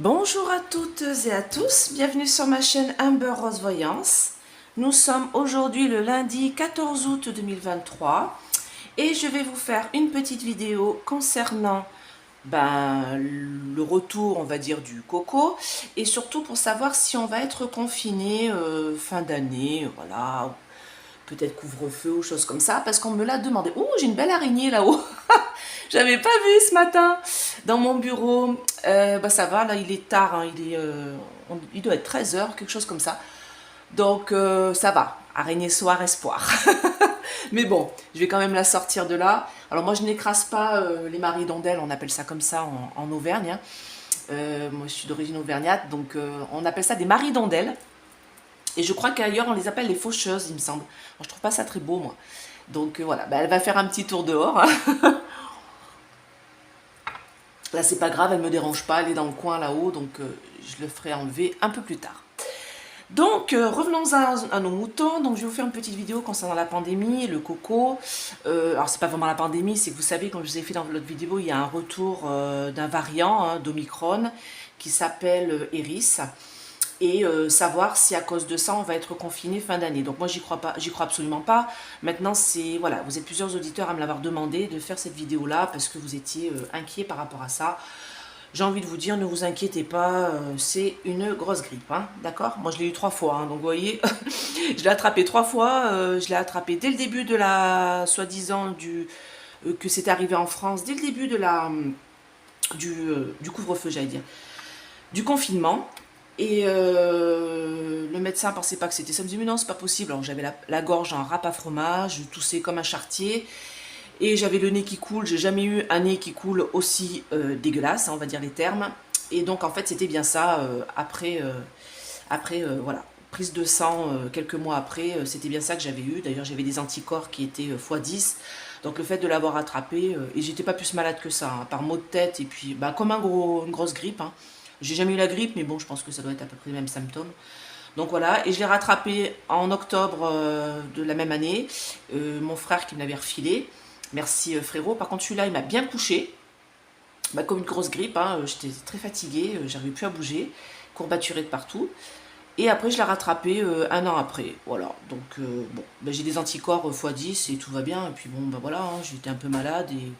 Bonjour à toutes et à tous, bienvenue sur ma chaîne Amber Rose Voyance. Nous sommes aujourd'hui le lundi 14 août 2023 et je vais vous faire une petite vidéo concernant le retour, on va dire, du coco et surtout pour savoir si on va être confiné fin d'année, voilà, peut-être couvre-feu ou choses comme ça, parce qu'on me l'a demandé. Oh, j'ai une belle araignée là-haut. J'avais pas vu ce matin dans mon bureau. Ça va, là, il est tard, hein, il doit être 13 heures, quelque chose comme ça. Donc, ça va. Araignée soir, espoir. Mais bon, je vais quand même la sortir de là. Alors, moi, je n'écrase pas les maridondelles, on appelle ça comme ça en Auvergne, hein. Moi, je suis d'origine auvergnate, donc on appelle ça des maridondelles. Et je crois qu'ailleurs, on les appelle les faucheuses, il me semble. Moi, je trouve pas ça très beau, moi. Donc, voilà, elle va faire un petit tour dehors, hein. Là, c'est pas grave, elle me dérange pas, elle est dans le coin là-haut, donc je le ferai enlever un peu plus tard. Donc, revenons à nos moutons. Donc, je vais vous faire une petite vidéo concernant la pandémie, le coco. Alors, c'est pas vraiment la pandémie, c'est que vous savez, comme je vous ai fait dans l'autre vidéo, il y a un retour d'un variant, hein, d'Omicron qui s'appelle Eris. Et savoir si à cause de ça on va être confiné fin d'année. Donc moi j'y crois pas, j'y crois absolument pas. Maintenant c'est voilà, vous êtes plusieurs auditeurs à me l'avoir demandé de faire cette vidéo là parce que vous étiez inquiets par rapport à ça. J'ai envie de vous dire, ne vous inquiétez pas, c'est une grosse grippe, hein, d'accord? Moi je l'ai eu 3 fois, hein, donc vous voyez, je l'ai attrapé 3 fois, je l'ai attrapé dès le début de la, soi-disant, que c'était arrivé en France, dès le début de du couvre-feu, j'allais dire, du confinement. Et le médecin pensait pas que c'était ça. Il me dit, mais non, c'est pas possible. Alors j'avais la gorge en râpe à fromage, je toussais comme un charretier. Et j'avais le nez qui coule. J'ai jamais eu un nez qui coule aussi dégueulasse, hein, on va dire les termes. Et donc en fait, c'était bien ça. Voilà, prise de sang quelques mois après, c'était bien ça que j'avais eu. D'ailleurs, j'avais des anticorps qui étaient x10. Donc le fait de l'avoir attrapé, et j'étais pas plus malade que ça, hein, par maux de tête et puis comme une grosse grippe, hein. J'ai jamais eu la grippe, mais bon, je pense que ça doit être à peu près les mêmes symptômes. Donc voilà, et je l'ai rattrapé en octobre de la même année. Mon frère qui me l'avait refilé. Merci frérot. Par contre, celui-là, il m'a bien couché. Comme une grosse grippe, hein. J'étais très fatiguée, j'arrivais plus à bouger, courbaturée de partout. Et après, je l'ai rattrapé un an après. Voilà, donc j'ai des anticorps x10 et tout va bien. Et puis bon, voilà, hein, j'étais un peu malade et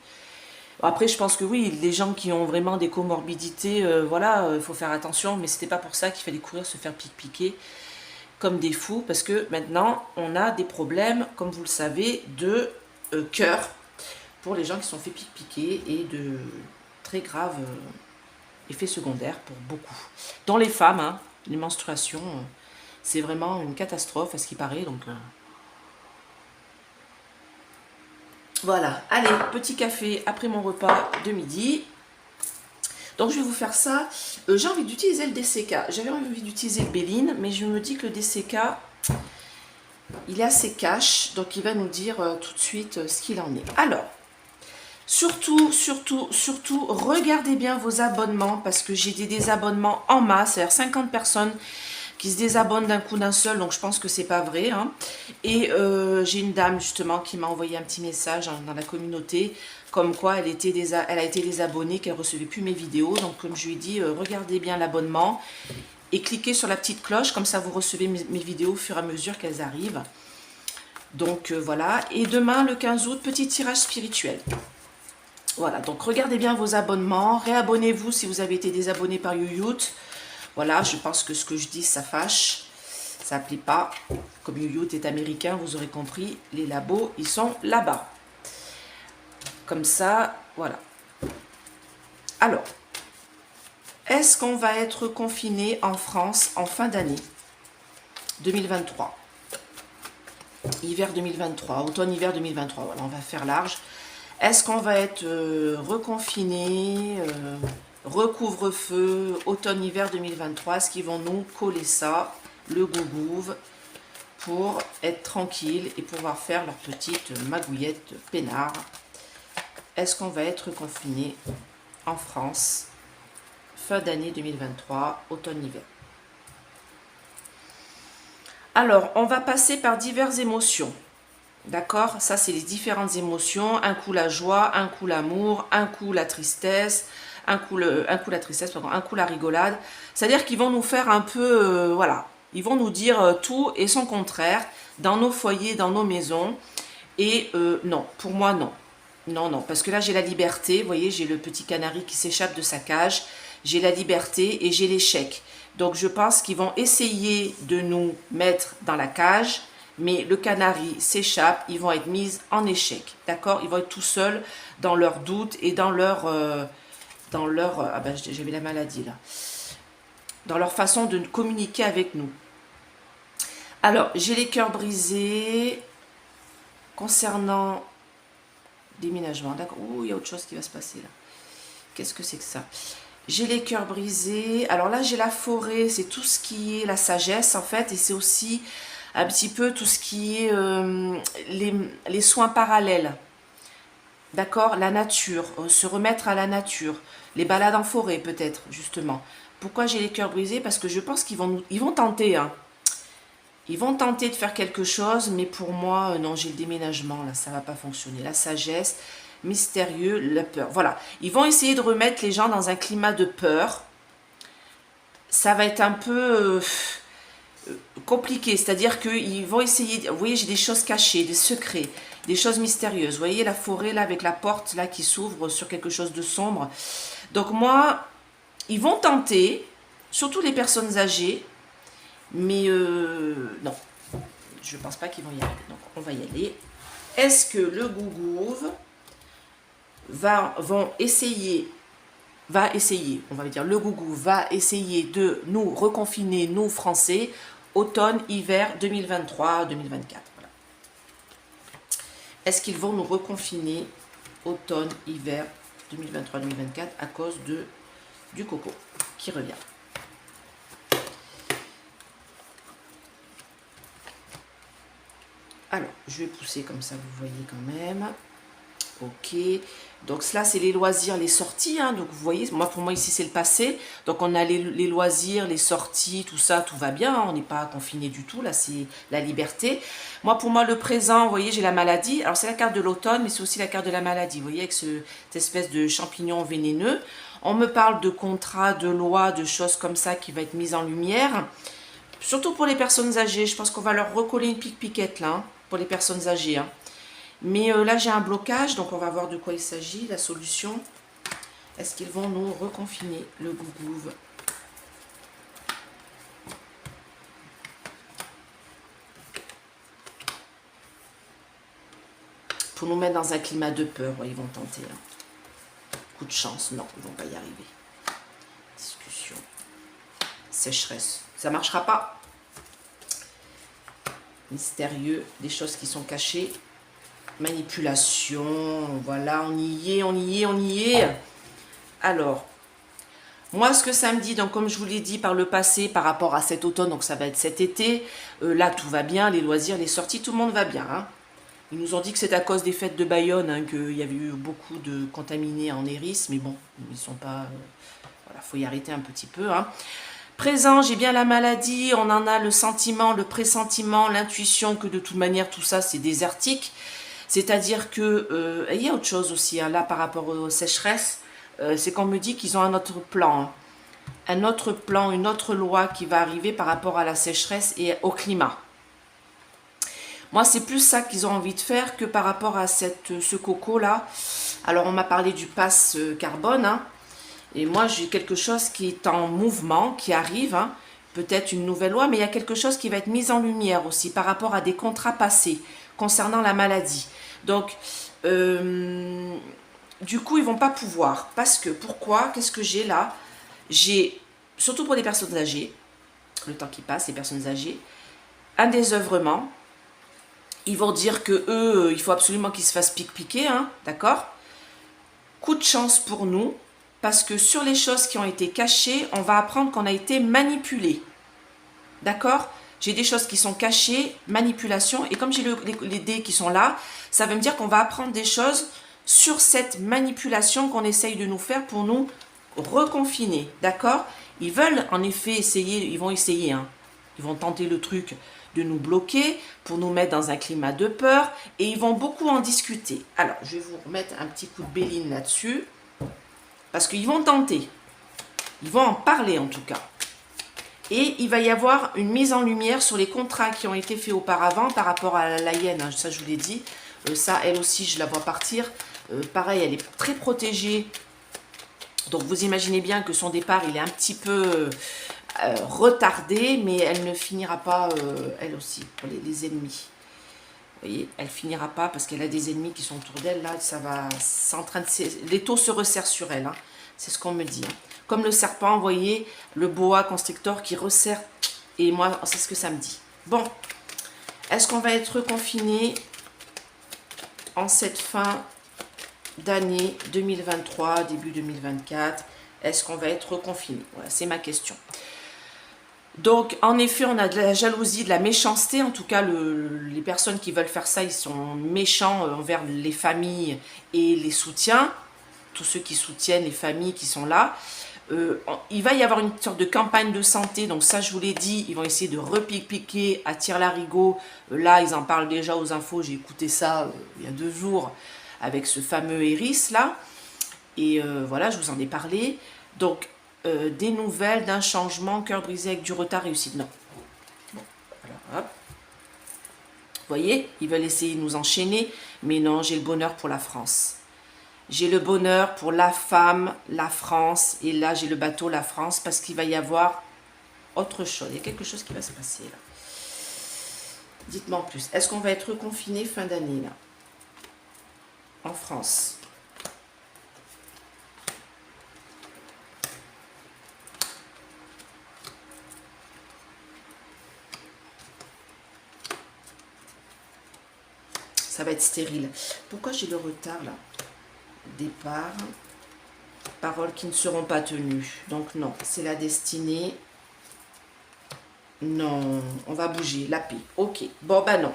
après, je pense que oui, les gens qui ont vraiment des comorbidités, voilà, il faut faire attention, mais c'était pas pour ça qu'il fallait courir se faire piquer comme des fous, parce que maintenant, on a des problèmes, comme vous le savez, de cœur pour les gens qui sont fait piquer et de très graves effets secondaires pour beaucoup. Dans les femmes, hein, les menstruations, c'est vraiment une catastrophe à ce qui paraît, donc... Voilà, allez, petit café après mon repas de midi. Donc je vais vous faire ça. J'ai envie d'utiliser le DCK. J'avais envie d'utiliser le Béline, mais je me dis que le DCK, il est assez cash. Donc il va nous dire tout de suite ce qu'il en est. Alors, surtout, regardez bien vos abonnements parce que j'ai des désabonnements en masse. C'est-à-dire 50 personnes qui se désabonnent d'un coup d'un seul, donc je pense que c'est pas vrai, hein. Et j'ai une dame justement qui m'a envoyé un petit message dans la communauté, comme quoi elle a été désabonnée, qu'elle recevait plus mes vidéos. Donc comme je lui ai dit, regardez bien l'abonnement et cliquez sur la petite cloche, comme ça vous recevez mes vidéos au fur et à mesure qu'elles arrivent. Donc voilà, et demain le 15 août, petit tirage spirituel. Voilà, donc regardez bien vos abonnements, réabonnez-vous si vous avez été désabonné par YouYout. Voilà, je pense que ce que je dis, ça fâche. Ça ne plaît pas. Comme YouYout est américain, vous aurez compris, les labos, ils sont là-bas. Comme ça, voilà. Alors, est-ce qu'on va être confiné en France en fin d'année 2023? Hiver 2023, automne-hiver 2023. Voilà, on va faire large. Est-ce qu'on va être reconfiné recouvre-feu, automne-hiver 2023, est-ce qu'ils vont nous coller ça, le gougouve, pour être tranquille et pouvoir faire leur petite magouillette peinard? Est-ce qu'on va être confiné en France, fin d'année 2023, automne-hiver? Alors, on va passer par diverses émotions. D'accord? Ça, c'est les différentes émotions. Un coup la joie, un coup l'amour, un coup la tristesse, un coup la tristesse, pardon, un coup la rigolade. C'est-à-dire qu'ils vont nous faire un peu, voilà, ils vont nous dire tout et son contraire dans nos foyers, dans nos maisons. Et non, pour moi, non. Non, non, parce que là, j'ai la liberté. Vous voyez, j'ai le petit canari qui s'échappe de sa cage. J'ai la liberté et j'ai l'échec. Donc, je pense qu'ils vont essayer de nous mettre dans la cage, mais le canari s'échappe. Ils vont être mis en échec. D'accord? Ils vont être tout seuls dans leurs doutes et dans leur... ah ben, j'avais la maladie, là. Dans leur façon de communiquer avec nous. Alors, j'ai les cœurs brisés concernant déménagement. D'accord. Ouh, il y a autre chose qui va se passer là. Qu'est-ce que c'est que ça? J'ai les cœurs brisés. Alors là, j'ai la forêt. C'est tout ce qui est la sagesse, en fait. Et c'est aussi un petit peu tout ce qui est les soins parallèles. D'accord? La nature. Se remettre à la nature. Les balades en forêt, peut-être, justement. Pourquoi j'ai les cœurs brisés? Parce que je pense qu'ils vont tenter, hein. Ils vont tenter de faire quelque chose, mais pour moi, non, j'ai le déménagement, là, ça va pas fonctionner. La sagesse, mystérieux, la peur. Voilà, ils vont essayer de remettre les gens dans un climat de peur. Ça va être un peu compliqué, c'est-à-dire qu'ils vont essayer... Vous voyez, j'ai des choses cachées, des secrets, des choses mystérieuses. Vous voyez la forêt, là, avec la porte, là, qui s'ouvre sur quelque chose de sombre. Donc moi, ils vont tenter, surtout les personnes âgées, mais non, je ne pense pas qu'ils vont y arriver. Donc, on va y aller. Est-ce que le Gougouve va essayer, on va dire, le Gougouve va essayer de nous reconfiner, nous Français, automne-hiver 2023-2024. Voilà. Est-ce qu'ils vont nous reconfiner automne-hiver 2023-2024 à cause du coco qui revient? Alors, je vais pousser comme ça, vous voyez quand même. Ok. Donc, cela, c'est les loisirs, les sorties. Hein. Donc, vous voyez, pour moi, ici, c'est le passé. Donc, on a les loisirs, les sorties, tout ça, tout va bien. Hein. On n'est pas confiné du tout. Là, c'est la liberté. Pour moi, le présent, vous voyez, j'ai la maladie. Alors, c'est la carte de l'automne, mais c'est aussi la carte de la maladie. Vous voyez, avec cette espèce de champignon vénéneux. On me parle de contrats, de lois, de choses comme ça qui va être mise en lumière. Surtout pour les personnes âgées. Je pense qu'on va leur recoller une pique-piquette, là, hein, pour les personnes âgées. Hein. Mais là, j'ai un blocage, donc on va voir de quoi il s'agit, la solution. Est-ce qu'ils vont nous reconfiner, le Gougouve? Pour nous mettre dans un climat de peur, ouais, ils vont tenter. Hein. Coup de chance, non, ils ne vont pas y arriver. Discussion. Sécheresse. Ça ne marchera pas. Mystérieux, des choses qui sont cachées. Manipulation, voilà, on y est, on y est, on y est. Alors, moi, ce que ça me dit, donc comme je vous l'ai dit par le passé, par rapport à cet automne, donc ça va être cet été, là, tout va bien, les loisirs, les sorties, tout le monde va bien. Hein. Ils nous ont dit que c'est à cause des fêtes de Bayonne, hein, qu'il y avait eu beaucoup de contaminés en Héris, mais bon, ils sont pas... voilà, faut y arrêter un petit peu, hein. Présent, j'ai bien la maladie, on en a le sentiment, le pressentiment, l'intuition que de toute manière, tout ça, c'est désertique. C'est-à-dire que, il y a autre chose aussi, hein, là, par rapport aux sécheresses, c'est qu'on me dit qu'ils ont un autre plan. Hein. Un autre plan, une autre loi qui va arriver par rapport à la sécheresse et au climat. Moi, c'est plus ça qu'ils ont envie de faire que par rapport à ce coco-là. Alors, on m'a parlé du pass carbone, hein, et moi, j'ai quelque chose qui est en mouvement, qui arrive, hein, peut-être une nouvelle loi, mais il y a quelque chose qui va être mis en lumière aussi par rapport à des contrats passés concernant la maladie. Donc, du coup, ils vont pas pouvoir. Parce que, pourquoi? Qu'est-ce que j'ai là? J'ai, surtout pour les personnes âgées, le temps qui passe, les personnes âgées, un désœuvrement. Ils vont dire que eux, il faut absolument qu'ils se fassent piquer, hein, d'accord? Coup de chance pour nous, parce que sur les choses qui ont été cachées, on va apprendre qu'on a été manipulé. D'accord? J'ai des choses qui sont cachées, manipulation, et comme j'ai les dés qui sont là, ça veut me dire qu'on va apprendre des choses sur cette manipulation qu'on essaye de nous faire pour nous reconfiner. D'accord? Ils veulent en effet essayer, ils vont essayer, hein. Ils vont tenter le truc de nous bloquer pour nous mettre dans un climat de peur, et ils vont beaucoup en discuter. Alors, je vais vous remettre un petit coup de béline là-dessus. Parce qu'ils vont tenter. Ils vont en parler en tout cas. Et il va y avoir une mise en lumière sur les contrats qui ont été faits auparavant par rapport à la hyène. Hein, ça, je vous l'ai dit. Ça, elle aussi, je la vois partir. Pareil, elle est très protégée. Donc, vous imaginez bien que son départ, il est un petit peu retardé. Mais elle ne finira pas, elle aussi, pour les ennemis. Vous voyez, elle finira pas parce qu'elle a des ennemis qui sont autour d'elle. Là, ça va... C'est en train de... L'étau se resserre sur elle. Hein. C'est ce qu'on me dit. Hein. Comme le serpent, vous voyez, le boa constrictor qui resserre. Et moi, c'est ce que ça me dit. Bon, est-ce qu'on va être confiné en cette fin d'année 2023, début 2024? Est-ce qu'on va être confiné? Voilà, c'est ma question. Donc, en effet, on a de la jalousie, de la méchanceté. En tout cas, les personnes qui veulent faire ça, ils sont méchants envers les familles et les soutiens. Tous ceux qui soutiennent les familles qui sont là. Il va y avoir une sorte de campagne de santé, donc ça je vous l'ai dit, ils vont essayer de repiquer à tire-larigot. Là, ils en parlent déjà aux infos, j'ai écouté ça il y a 2 jours avec ce fameux Eris là. Et voilà, je vous en ai parlé. Donc, des nouvelles, d'un changement, cœur brisé avec du retard réussi. Non. Bon, alors hop. Vous voyez, ils veulent essayer de nous enchaîner, mais non, j'ai le bonheur pour la France. J'ai le bonheur pour la femme, la France, et là j'ai le bateau, la France, parce qu'il va y avoir autre chose. Il y a quelque chose qui va se passer là. Dites-moi en plus. Est-ce qu'on va être confiné fin d'année là, en France? Ça va être stérile. Pourquoi j'ai le retard là? Départ, paroles qui ne seront pas tenues. Donc non, c'est la destinée. Non, on va bouger, la paix. Ok, bon bah non.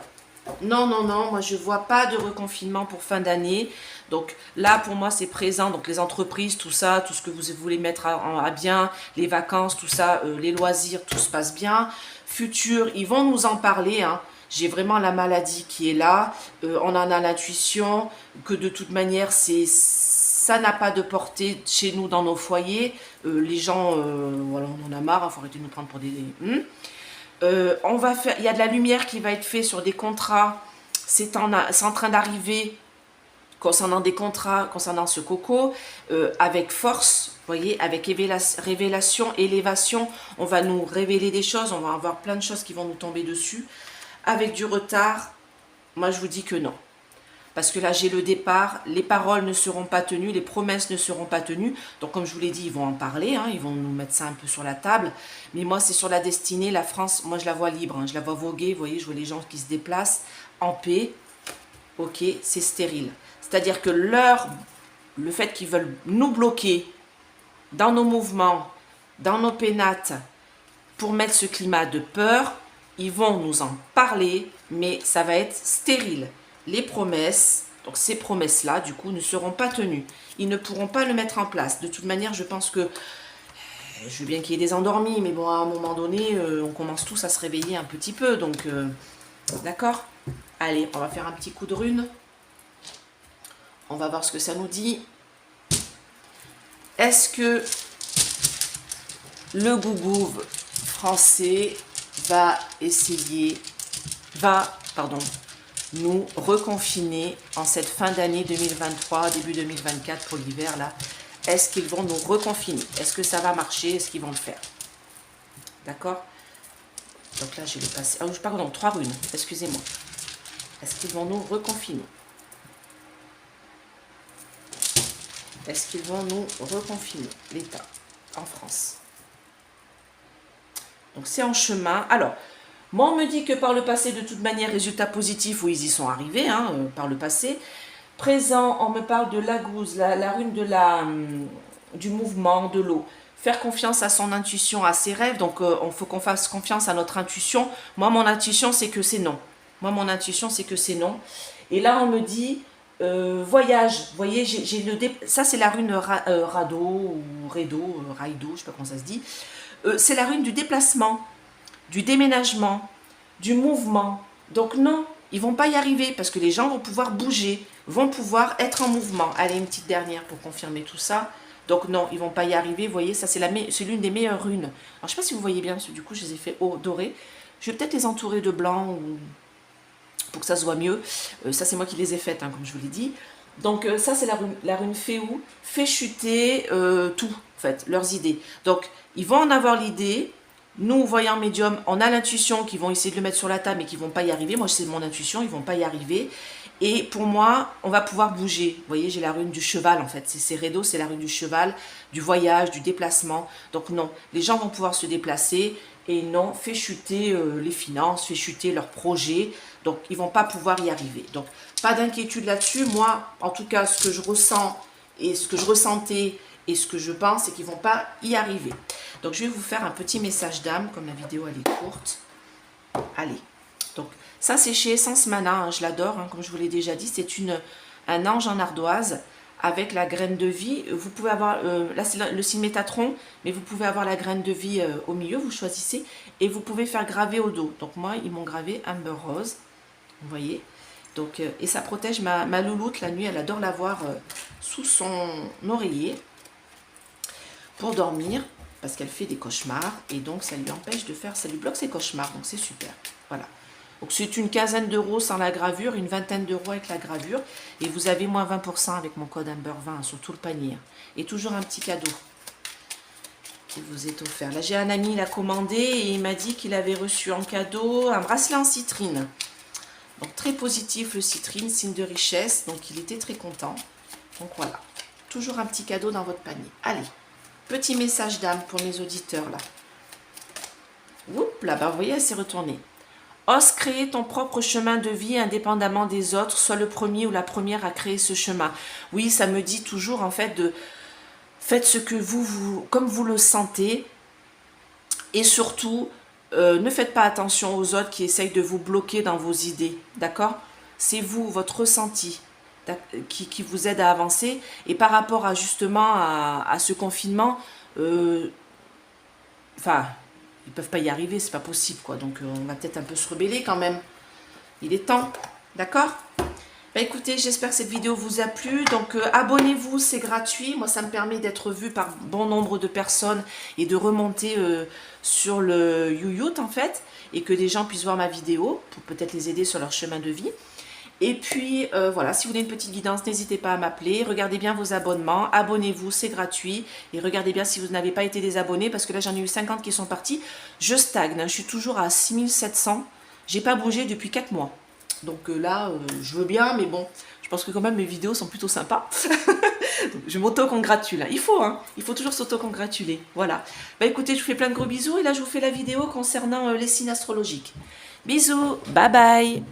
Non, non, non, moi je vois pas de reconfinement pour fin d'année. Donc là pour moi c'est présent, donc les entreprises, tout ça, tout ce que vous voulez mettre à bien, les vacances, tout ça, les loisirs, tout se passe bien. Futur, ils vont nous en parler, hein. J'ai vraiment la maladie qui est là, on en a l'intuition que de toute manière ça n'a pas de portée chez nous dans nos foyers. Les gens, voilà, on en a marre, il faut arrêter de nous prendre pour des... on va faire, il y a de la lumière qui va être faite sur des contrats, c'est en train d'arriver concernant des contrats, concernant ce coco, avec force, vous voyez, avec révélation, élévation, on va nous révéler des choses, on va avoir plein de choses qui vont nous tomber dessus. Avec du retard, moi je vous dis que non. Parce que là j'ai le départ, les paroles ne seront pas tenues, les promesses ne seront pas tenues. Donc comme je vous l'ai dit, ils vont en parler, hein, ils vont nous mettre ça un peu sur la table. Mais moi c'est sur la destinée, la France, moi je la vois libre, hein, je la vois voguer, vous voyez, je vois les gens qui se déplacent en paix. Ok, c'est stérile. C'est-à-dire que le fait qu'ils veulent nous bloquer dans nos mouvements, dans nos pénates, pour mettre ce climat de peur, ils vont nous en parler, mais ça va être stérile. Les promesses, donc ces promesses-là, du coup, ne seront pas tenues. Ils ne pourront pas le mettre en place. De toute manière, je pense que, je veux bien qu'il y ait des endormis, mais bon, à un moment donné, on commence tous à se réveiller un petit peu, donc, d'accord? Allez, on va faire un petit coup de rune. On va voir ce que ça nous dit. Est-ce que le gougouve français va nous reconfiner en cette fin d'année 2023, début 2024 pour l'hiver là? Est-ce qu'ils vont nous reconfiner? Est-ce que ça va marcher? Est-ce qu'ils vont le faire? D'accord? Donc là, je vais passer... Ah, pardon, 3 runes, excusez-moi. Est-ce qu'ils vont nous reconfiner? Est-ce qu'ils vont nous reconfiner, l'État, en France? Donc c'est en chemin. Alors, moi on me dit que par le passé, de toute manière, résultats positifs, où ils y sont arrivés, hein, par le passé. Présent, on me parle de la gouze, la rune de du mouvement, de l'eau. Faire confiance à son intuition, à ses rêves. Donc il faut qu'on fasse confiance à notre intuition. Moi, mon intuition, c'est que c'est non. Moi, mon intuition, c'est que c'est non. Et là, on me dit... voyage, vous voyez, ça c'est la rune Rado ou Redo, Raido, je sais pas comment ça se dit. C'est la rune du déplacement, du déménagement, du mouvement. Donc non, ils vont pas y arriver parce que les gens vont pouvoir bouger, vont pouvoir être en mouvement. Allez, une petite dernière pour confirmer tout ça. Donc non, ils vont pas y arriver. Vous voyez, ça c'est l'une des meilleures runes. Alors je sais pas si vous voyez bien, parce que du coup je les ai fait dorés. Je vais peut-être les entourer de blanc ou pour que ça se voit mieux. Ça c'est moi qui les ai faites, hein, comme je vous l'ai dit. Donc ça c'est la rune Féou, fait chuter tout, en fait, leurs idées. Donc ils vont en avoir l'idée. Nous, voyant médium, on a l'intuition qu'ils vont essayer de le mettre sur la table mais qu'ils vont pas y arriver. Moi, c'est mon intuition, ils vont pas y arriver. Et pour moi, on va pouvoir bouger. Vous voyez, j'ai la rune du cheval, en fait. C'est Redo, c'est la rune du cheval, du voyage, du déplacement. Donc non, les gens vont pouvoir se déplacer. Et non, fait chuter les finances, fait chuter leurs projets. Donc, ils vont pas pouvoir y arriver. Donc, pas d'inquiétude là-dessus. Moi, en tout cas, ce que je ressens et ce que je ressentais et ce que je pense, c'est qu'ils vont pas y arriver. Donc, je vais vous faire un petit message d'âme, comme la vidéo, elle est courte. Allez. Donc, ça, c'est chez Essence Mana. Hein, je l'adore, hein, comme je vous l'ai déjà dit. C'est un ange en ardoise avec la graine de vie. Vous pouvez avoir, là, c'est le signe Métatron, mais vous pouvez avoir la graine de vie au milieu. Vous choisissez. Et vous pouvez faire graver au dos. Donc, moi, ils m'ont gravé Amber Rose. Vous voyez. Donc, et ça protège ma louloute. La nuit, elle adore l'avoir sous son oreiller pour dormir. Parce qu'elle fait des cauchemars et donc ça lui empêche de faire, ça lui bloque ses cauchemars, donc c'est super. Voilà. Donc c'est une quinzaine d'euros sans la gravure, une vingtaine d'euros avec la gravure et vous avez moins 20% avec mon code Amber20 sur tout le panier. Et toujours un petit cadeau qui vous est offert. Là j'ai un ami, il a commandé et il m'a dit qu'il avait reçu en cadeau un bracelet en citrine. Donc très positif le citrine, signe de richesse, donc il était très content. Donc voilà, toujours un petit cadeau dans votre panier. Allez. Petit message d'âme pour mes auditeurs là. Oups, là, bah, vous voyez, elle s'est retournée. Ose créer ton propre chemin de vie indépendamment des autres. Sois le premier ou la première à créer ce chemin. Oui, ça me dit toujours en fait de faites ce que comme vous le sentez. Et surtout, ne faites pas attention aux autres qui essayent de vous bloquer dans vos idées. D'accord? C'est vous, votre ressenti. Qui vous aide à avancer. Et par rapport à justement à ce confinement, enfin, ils peuvent pas y arriver, c'est pas possible quoi. Donc on va peut-être un peu se rebeller quand même. Il est temps, d'accord? Bah écoutez, j'espère que cette vidéo vous a plu. Donc abonnez-vous, c'est gratuit. Moi, ça me permet d'être vu par bon nombre de personnes et de remonter sur le YouYout en fait, et que des gens puissent voir ma vidéo pour peut-être les aider sur leur chemin de vie. Et puis, voilà, si vous voulez une petite guidance, n'hésitez pas à m'appeler. Regardez bien vos abonnements, abonnez-vous, c'est gratuit. Et regardez bien si vous n'avez pas été désabonné, parce que là, j'en ai eu 50 qui sont partis. Je stagne, hein, je suis toujours à 6700. J'ai pas bougé depuis 4 mois. Donc là, je veux bien, mais bon, je pense que quand même mes vidéos sont plutôt sympas. Donc, je m'auto-congratule. Hein. Il faut toujours s'auto-congratuler. Voilà. Bah écoutez, je vous fais plein de gros bisous. Et là, je vous fais la vidéo concernant les signes astrologiques. Bisous, bye bye.